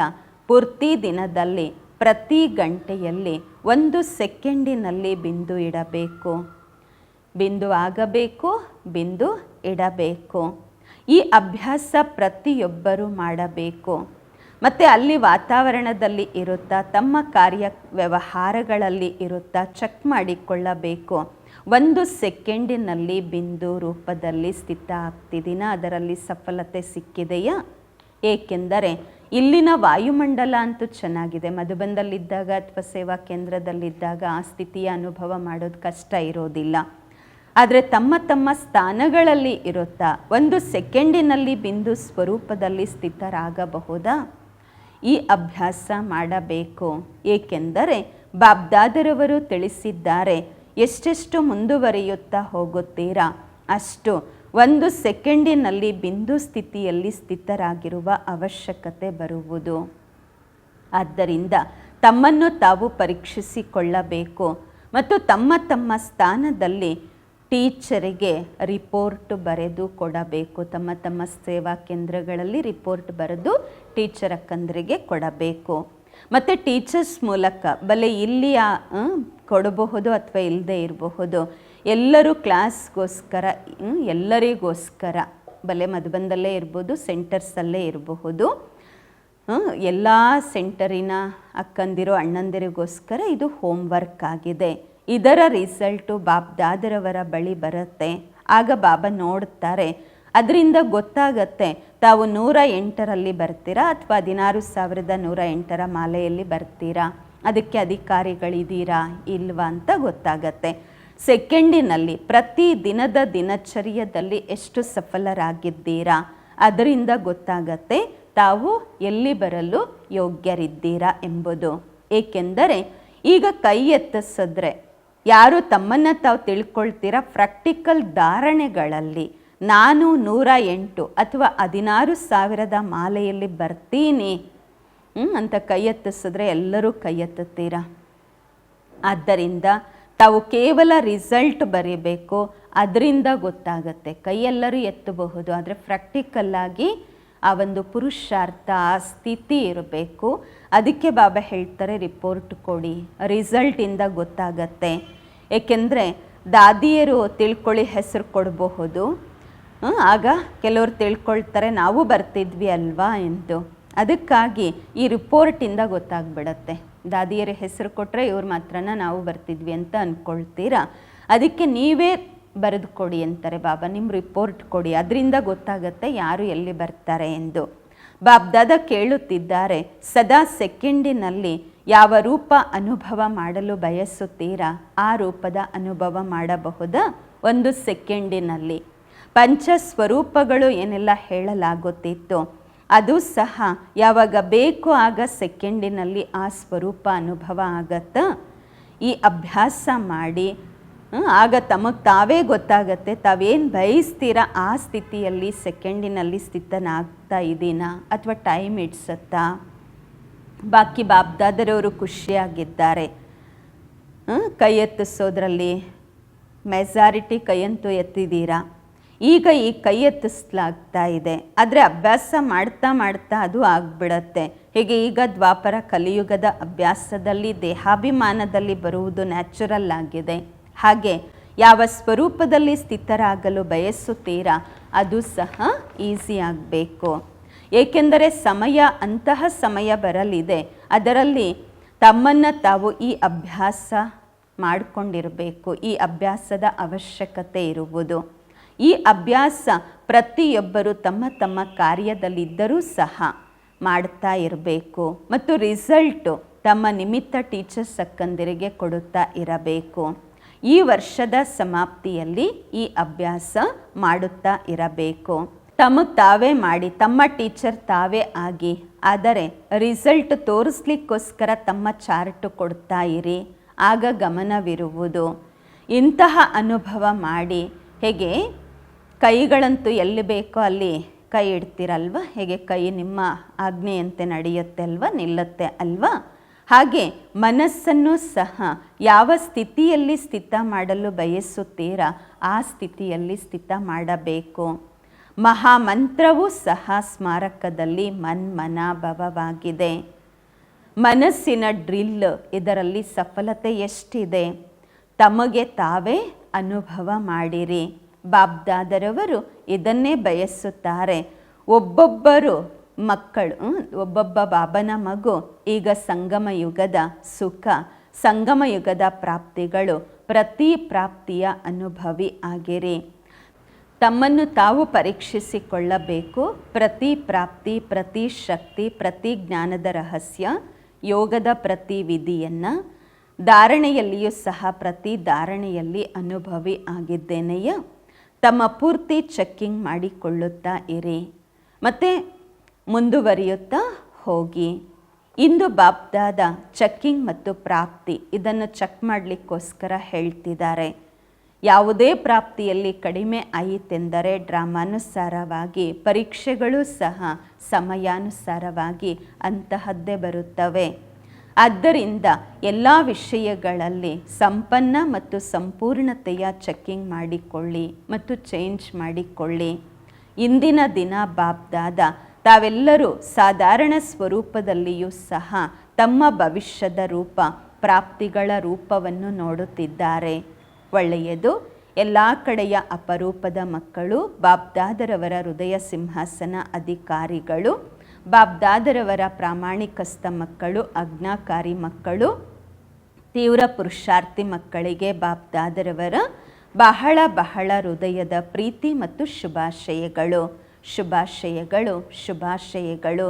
ಪೂರ್ತಿ ದಿನದಲ್ಲಿ ಪ್ರತಿ ಗಂಟೆಯಲ್ಲಿ 1 ಸೆಕೆಂಡಿನಲ್ಲಿ ಬಿಂದು ಇಡಬೇಕು. ಬಿಂದು ಆಗಬೇಕು, ಬಿಂದು ಇಡಬೇಕು. ಈ ಅಭ್ಯಾಸ ಪ್ರತಿಯೊಬ್ಬರೂ ಮಾಡಬೇಕು. ಮತ್ತು ಅಲ್ಲಿ ವಾತಾವರಣದಲ್ಲಿ ಇರುತ್ತಾ, ತಮ್ಮ ಕಾರ್ಯ ವ್ಯವಹಾರಗಳಲ್ಲಿ ಇರುತ್ತಾ ಚೆಕ್ ಮಾಡಿಕೊಳ್ಳಬೇಕು. 1 ಸೆಕೆಂಡಿನಲ್ಲಿ ಬಿಂದು ರೂಪದಲ್ಲಿ ಸ್ಥಿತ ಆಗ್ತಿದ್ದೀನಾ, ಅದರಲ್ಲಿ ಸಫಲತೆ ಸಿಕ್ಕಿದೆಯಾ? ಏಕೆಂದರೆ ಇಲ್ಲಿನ ವಾಯುಮಂಡಲ ಅಂತೂ ಚೆನ್ನಾಗಿದೆ. ಮಧುಬನದಲ್ಲಿದ್ದಾಗ ಅಥವಾ ಸೇವಾ ಕೇಂದ್ರದಲ್ಲಿದ್ದಾಗ ಆ ಸ್ಥಿತಿಯ ಅನುಭವ ಮಾಡೋದು ಕಷ್ಟ ಇರೋದಿಲ್ಲ. ಆದರೆ ತಮ್ಮ ತಮ್ಮ ಸ್ಥಾನಗಳಲ್ಲಿ ಇರುತ್ತಾ 1 ಸೆಕೆಂಡಿನಲ್ಲಿ ಬಿಂದು ಸ್ವರೂಪದಲ್ಲಿ ಸ್ಥಿತರಾಗಬಹುದಾ? ಈ ಅಭ್ಯಾಸ ಮಾಡಬೇಕು. ಏಕೆಂದರೆ ಬಾಬ್ದಾದರವರು ತಿಳಿಸಿದ್ದಾರೆ, ಎಷ್ಟೆಷ್ಟು ಮುಂದುವರಿಯುತ್ತಾ ಹೋಗುತ್ತೀರಾ ಅಷ್ಟು 1 ಸೆಕೆಂಡಿನಲ್ಲಿ ಬಿಂದು ಸ್ಥಿತಿಯಲ್ಲಿ ಸ್ಥಿತರಾಗಿರುವ ಅವಶ್ಯಕತೆ ಬರುವುದು. ಆದ್ದರಿಂದ ತಮ್ಮನ್ನು ತಾವು ಪರೀಕ್ಷಿಸಿಕೊಳ್ಳಬೇಕು ಮತ್ತು ತಮ್ಮ ತಮ್ಮ ಸ್ಥಾನದಲ್ಲಿ ಟೀಚರಿಗೆ ರಿಪೋರ್ಟ್ ಬರೆದು ಕೊಡಬೇಕು. ತಮ್ಮ ತಮ್ಮ ಸೇವಾ ಕೇಂದ್ರಗಳಲ್ಲಿ ರಿಪೋರ್ಟ್ ಬರೆದು ಟೀಚರ್ ಅಕ್ಕಂದರಿಗೆ ಕೊಡಬೇಕು. ಮತ್ತು ಟೀಚರ್ಸ್ ಮೂಲಕ ಬಲೆ ಇಲ್ಲಿ ಕೊಡಬಹುದು ಅಥವಾ ಇಲ್ಲದೆ ಇರಬಹುದು. ಎಲ್ಲರೂ ಕ್ಲಾಸ್ಗೋಸ್ಕರ ಎಲ್ಲರಿಗೋಸ್ಕರ ಬಲೆ ಮಧುಬನದಲ್ಲೇ ಇರ್ಬೋದು, ಸೆಂಟರ್ಸಲ್ಲೇ ಇರಬಹುದು. ಎಲ್ಲ ಸೆಂಟರಿನ ಅಕ್ಕಂದಿರೋ ಅಣ್ಣಂದಿರಿಗೋಸ್ಕರ ಇದು ಹೋಮ್ವರ್ಕ್ ಆಗಿದೆ. ಇದರ ರಿಸಲ್ಟು ಬಾಬ್ದಾದರವರ ಬಳಿ ಬರುತ್ತೆ. ಆಗ ಬಾಬಾ ನೋಡ್ತಾರೆ. ಅದರಿಂದ ಗೊತ್ತಾಗತ್ತೆ ತಾವು 108ರಲ್ಲಿ ಬರ್ತೀರಾ ಅಥವಾ 16,108ರ ಮಾಲೆಯಲ್ಲಿ ಬರ್ತೀರಾ, ಅದಕ್ಕೆ ಅಧಿಕಾರಿಗಳಿದ್ದೀರಾ ಇಲ್ವಾ ಅಂತ ಗೊತ್ತಾಗತ್ತೆ. ಸೆಕೆಂಡಿನಲ್ಲಿ ಪ್ರತಿ ದಿನದ ದಿನಚರ್ಯದಲ್ಲಿ ಎಷ್ಟು ಸಫಲರಾಗಿದ್ದೀರಾ ಅದರಿಂದ ಗೊತ್ತಾಗತ್ತೆ ತಾವು ಎಲ್ಲಿ ಬರಲು ಯೋಗ್ಯರಿದ್ದೀರಾ ಎಂಬುದು. ಏಕೆಂದರೆ ಈಗ ಕೈ ಎತ್ತಿಸಿದ್ರೆ ಯಾರು ತಮ್ಮನ್ನು ತಾವು ತಿಳ್ಕೊಳ್ತೀರಾ, ಪ್ರಾಕ್ಟಿಕಲ್ ಧಾರಣೆಗಳಲ್ಲಿ ನಾನು 108 ಅಥವಾ 16,000ದ ಮಾಲೆಯಲ್ಲಿ ಬರ್ತೀನಿ ಅಂತ ಕೈ ಎತ್ತಿಸಿದ್ರೆ ಎಲ್ಲರೂ ಕೈ ಎತ್ತುತ್ತೀರಾ. ಆದ್ದರಿಂದ ತಾವು ಕೇವಲ ರಿಸಲ್ಟ್ ಬರೀಬೇಕು, ಅದರಿಂದ ಗೊತ್ತಾಗತ್ತೆ. ಕೈ ಎಲ್ಲರೂ ಎತ್ತಬಹುದು, ಆದರೆ ಪ್ರಾಕ್ಟಿಕಲ್ಲಾಗಿ ಆ ಒಂದು ಪುರುಷಾರ್ಥ ಆ ಸ್ಥಿತಿ ಇರಬೇಕು. ಅದಕ್ಕೆ ಬಾಬಾ ಹೇಳ್ತಾರೆ ರಿಪೋರ್ಟ್ ಕೊಡಿ, ರಿಸಲ್ಟಿಂದ ಗೊತ್ತಾಗತ್ತೆ. ಏಕೆಂದರೆ ದಾದಿಯರು ತಿಳ್ಕೊಳ್ಳಿ ಹೆಸರು ಕೊಡಬಹುದು, ಆಗ ಕೆಲವರು ತಿಳ್ಕೊಳ್ತಾರೆ ನಾವು ಬರ್ತಿದ್ವಿ ಅಲ್ವಾ ಎಂದು. ಅದಕ್ಕಾಗಿ ಈ ರಿಪೋರ್ಟಿಂದ ಗೊತ್ತಾಗ್ಬಿಡತ್ತೆ. ದಾದಿಯರ ಹೆಸರು ಕೊಟ್ಟರೆ ಇವ್ರು ಮಾತ್ರನ ನಾವು ಬರ್ತಿದ್ವಿ ಅಂತ ಅಂದ್ಕೊಳ್ತೀರಾ. ಅದಕ್ಕೆ ನೀವೇ ಬರೆದು ಕೊಡಿ ಅಂತಾರೆ ಬಾಬಾ, ನಿಮ್ಮ ರಿಪೋರ್ಟ್ ಕೊಡಿ, ಅದರಿಂದ ಗೊತ್ತಾಗತ್ತೆ ಯಾರು ಎಲ್ಲಿ ಬರ್ತಾರೆ ಎಂದು. ಬಾಬ್ದಾದ ಕೇಳುತ್ತಿದ್ದಾರೆ, ಸದಾ ಸೆಕೆಂಡಿನಲ್ಲಿ ಯಾವ ರೂಪ ಅನುಭವ ಮಾಡಲು ಬಯಸುತ್ತೀರಾ ಆ ರೂಪದ ಅನುಭವ ಮಾಡಬಹುದಾ 1 ಸೆಕೆಂಡಿನಲ್ಲಿ. ಪಂಚಸ್ವರೂಪಗಳು ಏನೆಲ್ಲ ಹೇಳಲಾಗುತ್ತಿತ್ತು ಅದು ಸಹ ಯಾವಾಗ ಬೇಕು ಆಗ ಸೆಕೆಂಡಿನಲ್ಲಿ ಆ ಸ್ವರೂಪ ಅನುಭವ ಆಗತ್ತಾ. ಈ ಅಭ್ಯಾಸ ಮಾಡಿ, ಆಗ ತಮಗೆ ತಾವೇ ಗೊತ್ತಾಗತ್ತೆ ತಾವೇನು ಬಯಸ್ತೀರಾ ಆ ಸ್ಥಿತಿಯಲ್ಲಿ ಸೆಕೆಂಡಿನಲ್ಲಿ ಸ್ಥಿತನಾಗ್ತಾ ಇದ್ದೀನಾ ಅಥವಾ ಟೈಮ್ ಹಿಡ್ಸತ್ತಾ. ಬಾಕಿ ಬಾಬ್ದಾದರವರು ಖುಷಿಯಾಗಿದ್ದಾರೆ. ಕೈ ಎತ್ತಿಸೋದ್ರಲ್ಲಿ ಮೆಜಾರಿಟಿ ಕೈಯಂತೂ ಎತ್ತಿದ್ದೀರಾ. ಈಗ ಈ ಕೈ ಎತ್ತಿಸ್ಲಾಗ್ತಾ ಇದೆ, ಆದರೆ ಅಭ್ಯಾಸ ಮಾಡ್ತಾ ಮಾಡ್ತಾ ಅದು ಆಗಿಬಿಡತ್ತೆ. ಹೀಗೆ ಈಗ ದ್ವಾಪರ ಕಲಿಯುಗದ ಅಭ್ಯಾಸದಲ್ಲಿ ದೇಹಾಭಿಮಾನದಲ್ಲಿ ಬರುವುದು ನ್ಯಾಚುರಲ್ ಆಗಿದೆ. ಹಾಗೆ ಯಾವ ಸ್ವರೂಪದಲ್ಲಿ ಸ್ಥಿತರಾಗಲು ಬಯಸುತ್ತೀರಾ ಅದು ಸಹ ಈಸಿ ಆಗಬೇಕು. ಏಕೆಂದರೆ ಸಮಯ ಅಂತಹ ಸಮಯ ಬರಲಿದೆ, ಅದರಲ್ಲಿ ತಮ್ಮನ್ನು ತಾವು ಈ ಅಭ್ಯಾಸ ಮಾಡಿಕೊಂಡಿರಬೇಕು. ಈ ಅಭ್ಯಾಸದ ಅವಶ್ಯಕತೆ ಇರುವುದು. ಈ ಅಭ್ಯಾಸ ಪ್ರತಿಯೊಬ್ಬರು ತಮ್ಮ ತಮ್ಮ ಕಾರ್ಯದಲ್ಲಿದ್ದರೂ ಸಹ ಮಾಡ್ತಾ ಇರಬೇಕು ಮತ್ತು ರಿಸಲ್ಟು ತಮ್ಮ ನಿಮಿತ್ತ ಟೀಚರ್ಸ್ ಅಕ್ಕಂದಿರಿಗೆ ಕೊಡುತ್ತಾ ಇರಬೇಕು. ಈ ವರ್ಷದ ಸಮಾಪ್ತಿಯಲ್ಲಿ ಈ ಅಭ್ಯಾಸ ಮಾಡುತ್ತಾ ಇರಬೇಕು. ತಮಗೆ ತಾವೇ ಮಾಡಿ ತಮ್ಮ ಟೀಚರ್ ತಾವೇ ಆಗಿ, ಆದರೆ ರಿಸಲ್ಟ್ ತೋರಿಸ್ಲಿಕ್ಕೋಸ್ಕರ ತಮ್ಮ ಚಾರ್ಟು ಕೊಡ್ತಾ ಇರಿ, ಆಗ ಗಮನವಿರುವುದು. ಇಂತಹ ಅನುಭವ ಮಾಡಿ. ಹೇಗೆ ಕೈಗಳಂತೂ ಎಲ್ಲಿ ಬೇಕೋ ಅಲ್ಲಿ ಕೈ ಇಡ್ತೀರಲ್ವ, ಹೇಗೆ ಕೈ ನಿಮ್ಮ ಆಜ್ಞೆಯಂತೆ ನಡೆಯುತ್ತೆ ಅಲ್ವ, ನಿಲ್ಲುತ್ತೆ ಅಲ್ವಾ. ಹಾಗೆ ಮನಸ್ಸನ್ನು ಸಹ ಯಾವ ಸ್ಥಿತಿಯಲ್ಲಿ ಸ್ಥಿತ ಮಾಡಲು ಬಯಸುತ್ತೀರಾ ಆ ಸ್ಥಿತಿಯಲ್ಲಿ ಸ್ಥಿತ ಮಾಡಬೇಕು. ಮಹಾಮಂತ್ರವೂ ಸಹ ಸ್ಮಾರಕದಲ್ಲಿ ಮನ್ಮನಾಭವವಾಗಿದೆ. ಮನಸ್ಸಿನ ಡ್ರಿಲ್ ಇದರಲ್ಲಿ ಸಫಲತೆ ಎಷ್ಟಿದೆ ತಮಗೆ ತಾವೇ ಅನುಭವ ಮಾಡಿರಿ. ಬಾಬ್ದಾದರವರು ಇದನ್ನೇ ಬಯಸುತ್ತಾರೆ. ಒಬ್ಬೊಬ್ಬರು ಮಕ್ಕಳು, ಒಬ್ಬೊಬ್ಬ ಬಾಬನ ಮಗು ಈಗ ಸಂಗಮ ಯುಗದ ಸುಖ, ಸಂಗಮ ಯುಗದ ಪ್ರಾಪ್ತಿಗಳು, ಪ್ರತಿ ಪ್ರಾಪ್ತಿಯ ಅನುಭವಿ ಆಗಿರಿ. ತಮ್ಮನ್ನು ತಾವು ಪರೀಕ್ಷಿಸಿಕೊಳ್ಳಬೇಕು. ಪ್ರತಿ ಪ್ರಾಪ್ತಿ, ಪ್ರತಿ ಶಕ್ತಿ, ಪ್ರತಿ ಜ್ಞಾನದ ರಹಸ್ಯ, ಯೋಗದ ಪ್ರತಿ ವಿಧಿಯನ್ನು ಧಾರಣೆಯಲ್ಲಿಯೂ ಸಹ ಪ್ರತಿ ಧಾರಣೆಯಲ್ಲಿ ಅನುಭವಿ ಆಗಿದ್ದೇನೆಯ ತಮ್ಮ ಪೂರ್ತಿ ಚೆಕ್ಕಿಂಗ್ ಮಾಡಿಕೊಳ್ಳುತ್ತಾ ಇರಿ ಮತ್ತು ಮುಂದುವರಿಯುತ್ತಾ ಹೋಗಿ. ಇಂದು ಬಾಬ್ದಾದ ಚೆಕ್ಕಿಂಗ್ ಮತ್ತು ಪ್ರಾಪ್ತಿ ಇದನ್ನು ಚೆಕ್ ಮಾಡಲಿಕ್ಕೋಸ್ಕರ ಹೇಳ್ತಿದ್ದಾರೆ. ಯಾವುದೇ ಪ್ರಾಪ್ತಿಯಲ್ಲಿ ಕಡಿಮೆ ಆಯಿತೆಂದರೆ ಡ್ರಾಮಾನುಸಾರವಾಗಿ ಪರೀಕ್ಷೆಗಳು ಸಹ ಸಮಯಾನುಸಾರವಾಗಿ ಅಂತಹದ್ದೇ ಬರುತ್ತವೆ. ಆದ್ದರಿಂದ ಎಲ್ಲ ವಿಷಯಗಳಲ್ಲಿ ಸಂಪನ್ನ ಮತ್ತು ಸಂಪೂರ್ಣತೆಯ ಚೆಕ್ಕಿಂಗ್ ಮಾಡಿಕೊಳ್ಳಿ ಮತ್ತು ಚೇಂಜ್ ಮಾಡಿಕೊಳ್ಳಿ. ಇಂದಿನ ದಿನ ಬಾಬ್ದಾದ ತಾವೆಲ್ಲರೂ ಸಾಧಾರಣ ಸ್ವರೂಪದಲ್ಲಿಯೂ ಸಹ ತಮ್ಮ ಭವಿಷ್ಯದ ರೂಪ ಪ್ರಾಪ್ತಿಗಳ ರೂಪವನ್ನು ನೋಡುತ್ತಿದ್ದಾರೆ. ಒಳ್ಳೆಯದು. ಎಲ್ಲ ಕಡೆಯ ಅಪರೂಪದ ಮಕ್ಕಳು, ಬಾಬ್ದಾದರವರ ಹೃದಯ ಸಿಂಹಾಸನ ಅಧಿಕಾರಿಗಳು, ಬಾಬ್ದಾದರವರ ಪ್ರಾಮಾಣಿಕಸ್ಥ ಮಕ್ಕಳು, ಆಜ್ಞಾಕಾರಿ ಮಕ್ಕಳು, ತೀವ್ರ ಪುರುಷಾರ್ಥಿ ಮಕ್ಕಳಿಗೆ ಬಾಬ್ದಾದರವರ ಬಹಳ ಬಹಳ ಹೃದಯದ ಪ್ರೀತಿ ಮತ್ತು ಶುಭಾಶಯಗಳು. ಶುಭಾಶಯಗಳು, ಶುಭಾಶಯಗಳು.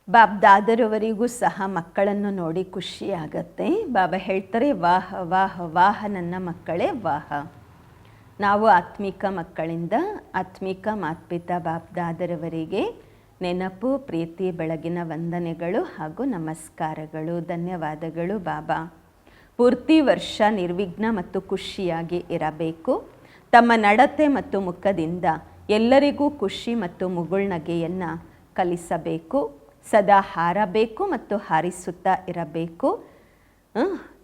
ಬಾಬ್ದಾದರವರಿಗೂ ಸಹ ಮಕ್ಕಳನ್ನು ನೋಡಿ ಖುಷಿಯಾಗತ್ತೆ. ಬಾಬಾ ಹೇಳ್ತಾರೆ, ವಾಹ ವಾಹ ವಾಹ ನನ್ನ ಮಕ್ಕಳೇ ವಾಹ. ನಾವು ಆತ್ಮಿಕ ಮಕ್ಕಳಿಂದ ಆತ್ಮಿಕ ಮಾತ್ಪಿತಾ ಬಾಬ್ದಾದರವರಿಗೆ ನೆನಪು, ಪ್ರೀತಿ, ಬೆಳಗಿನ ವಂದನೆಗಳು ಹಾಗೂ ನಮಸ್ಕಾರಗಳು. ಧನ್ಯವಾದಗಳು ಬಾಬಾ. ಪೂರ್ತಿ ವರ್ಷ ನಿರ್ವಿಘ್ನ ಮತ್ತು ಖುಷಿಯಾಗಿ ಇರಬೇಕು. ತಮ್ಮ ನಡತೆ ಮತ್ತು ಮುಖದಿಂದ ಎಲ್ಲರಿಗೂ ಖುಷಿ ಮತ್ತು ಮುಗುಳ್ನಗೆಯನ್ನು ಕಲಿಸಬೇಕು. ಸದಾ ಹಾರಬೇಕು ಮತ್ತು ಹಾರಿಸುತ್ತಾ ಇರಬೇಕು.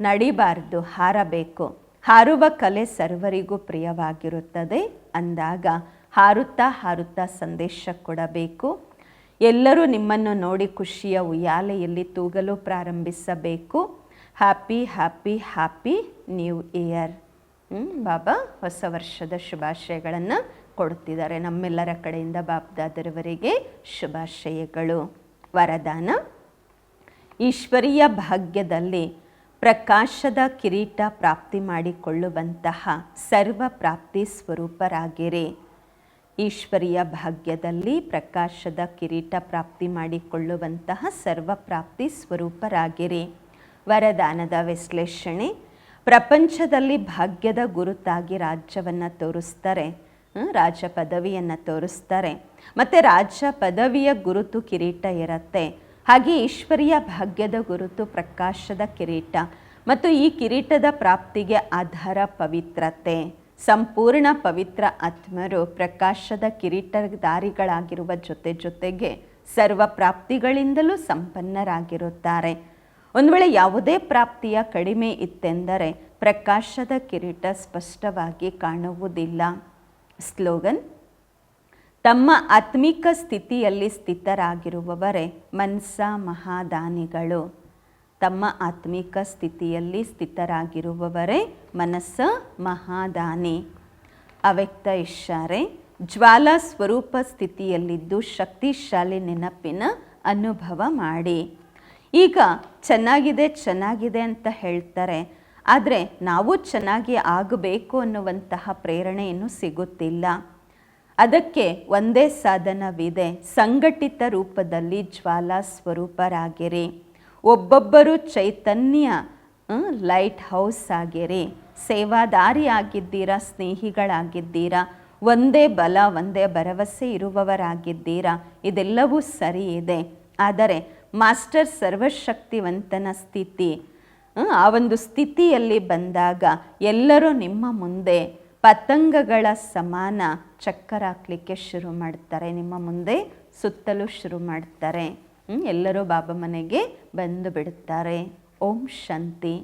ನಡಿಬಾರ್ದು, ಹಾರಬೇಕು. ಹಾರುವ ಕಲೆ ಸರ್ವರಿಗೂ ಪ್ರಿಯವಾಗಿರುತ್ತದೆ. ಅಂದಾಗ ಹಾರುತ್ತಾ ಹಾರುತ್ತಾ ಸಂದೇಶ ಕೊಡಬೇಕು. ಎಲ್ಲರೂ ನಿಮ್ಮನ್ನು ನೋಡಿ ಖುಷಿಯ ಉಯ್ಯಾಲೆಯಲ್ಲಿ ತೂಗಲು ಪ್ರಾರಂಭಿಸಬೇಕು. Happy happy happy new year. ಬಾಬಾ ಹೊಸ ವರ್ಷದ ಶುಭಾಶಯಗಳನ್ನು ಕೊಡುತ್ತಿದ್ದಾರೆ. ನಮ್ಮೆಲ್ಲರ ಕಡೆಯಿಂದ ಬಾಬ್ದಾದರವರಿಗೆ ಶುಭಾಶಯಗಳು. ವರದಾನ: ಈಶ್ವರೀಯ ಭಾಗ್ಯದಲ್ಲಿ ಪ್ರಕಾಶದ ಕಿರೀಟ ಪ್ರಾಪ್ತಿ ಮಾಡಿಕೊಳ್ಳುವಂತಹ ಸರ್ವ ಪ್ರಾಪ್ತಿ ಸ್ವರೂಪರಾಗಿರಿ. ಈಶ್ವರೀಯ ಭಾಗ್ಯದಲ್ಲಿ ಪ್ರಕಾಶದ ಕಿರೀಟ ಪ್ರಾಪ್ತಿ ಮಾಡಿಕೊಳ್ಳುವಂತಹ ಸರ್ವ ಪ್ರಾಪ್ತಿ ಸ್ವರೂಪರಾಗಿರಿ. ವರದಾನದ ವಿಶ್ಲೇಷಣೆ. ಪ್ರಪಂಚದಲ್ಲಿ ಭಾಗ್ಯದ ಗುರುತಾಗಿ ರಾಜ್ಯವನ್ನು ತೋರಿಸ್ತಾರೆ, ರಾಜ ಪದವಿಯನ್ನು ತೋರಿಸ್ತಾರೆ. ಮತ್ತು ರಾಜ ಪದವಿಯ ಗುರುತು ಕಿರೀಟ ಇರುತ್ತೆ. ಹಾಗೆ ಈಶ್ವರಿಯ ಭಾಗ್ಯದ ಗುರುತು ಪ್ರಕಾಶದ ಕಿರೀಟ. ಮತ್ತು ಈ ಕಿರೀಟದ ಪ್ರಾಪ್ತಿಗೆ ಆಧಾರ ಪವಿತ್ರತೆ. ಸಂಪೂರ್ಣ ಪವಿತ್ರ ಆತ್ಮರು ಪ್ರಕಾಶದ ಕಿರೀಟಧಾರಿಗಳಾಗಿರುವ ಜೊತೆಗೆ ಸರ್ವ ಪ್ರಾಪ್ತಿಗಳಿಂದಲೂ ಸಂಪನ್ನರಾಗಿರುತ್ತಾರೆ. ಒಂದು ವೇಳೆ ಯಾವುದೇ ಪ್ರಾಪ್ತಿಯ ಕಡಿಮೆ ಇತ್ತೆಂದರೆ ಪ್ರಕಾಶದ ಕಿರೀಟ ಸ್ಪಷ್ಟವಾಗಿ ಕಾಣುವುದಿಲ್ಲ. ಸ್ಲೋಗನ್: ತಮ್ಮ ಆತ್ಮಿಕ ಸ್ಥಿತಿಯಲ್ಲಿ ಸ್ಥಿತರಾಗಿರುವವರೇ ಮನಸ ಮಹಾದಾನಿಗಳು. ತಮ್ಮ ಆತ್ಮಿಕ ಸ್ಥಿತಿಯಲ್ಲಿ ಸ್ಥಿತರಾಗಿರುವವರೇ ಮನಸ್ಸ ಮಹಾದಾನಿ. ಅವ್ಯಕ್ತ ಇಶಾರೆ: ಜ್ವಾಲಾ ಸ್ವರೂಪ ಸ್ಥಿತಿಯಲ್ಲಿದ್ದು ಶಕ್ತಿಶಾಲಿ ನೆನಪಿನ ಅನುಭವ ಮಾಡಿ. ಈಗ ಚೆನ್ನಾಗಿದೆ ಅಂತ ಹೇಳ್ತಾರೆ, ಆದರೆ ನಾವು ಚೆನ್ನಾಗಿ ಆಗಬೇಕು ಅನ್ನುವಂತಹ ಪ್ರೇರಣೆ ಇನ್ನೂ ಸಿಗುತ್ತಿಲ್ಲ. ಅದಕ್ಕೆ ಒಂದೇ ಸಾಧನವಿದೆ, ಸಂಘಟಿತ ರೂಪದಲ್ಲಿ ಜ್ವಾಲಾ ಸ್ವರೂಪರಾಗಿರಿ. ಒಬ್ಬೊಬ್ಬರು ಚೈತನ್ಯ ಲೈಟ್ ಹೌಸ್ ಆಗಿರಿ. ಸೇವಾದಾರಿ ಆಗಿದ್ದೀರಾ, ಸ್ನೇಹಿಗಳಾಗಿದ್ದೀರಾ, ಒಂದೇ ಬಲ ಒಂದೇ ಭರವಸೆ ಇರುವವರಾಗಿದ್ದೀರಾ. ಇದೆಲ್ಲವೂ ಸರಿ ಇದೆ. ಆದರೆ ಮಾಸ್ಟರ್ ಸರ್ವಶಕ್ತಿವಂತನ ಸ್ಥಿತಿ, ಆ ಒಂದು ಸ್ಥಿತಿಯಲ್ಲಿ ಬಂದಾಗ ಎಲ್ಲರೂ ನಿಮ್ಮ ಮುಂದೆ ಪತಂಗಗಳ ಸಮಾನ ಚಕ್ಕರ್ ಹಾಕ್ಲಿಕ್ಕೆ ಶುರು ಮಾಡ್ತಾರೆ, ನಿಮ್ಮ ಮುಂದೆ ಸುತ್ತಲೂ ಶುರು ಮಾಡ್ತಾರೆ. ಎಲ್ಲರೂ ಬಾಬಾ ಮನೆಗೆ ಬಂದು ಬಿಡುತ್ತಾರೆ. ಓಂ ಶಾಂತಿ.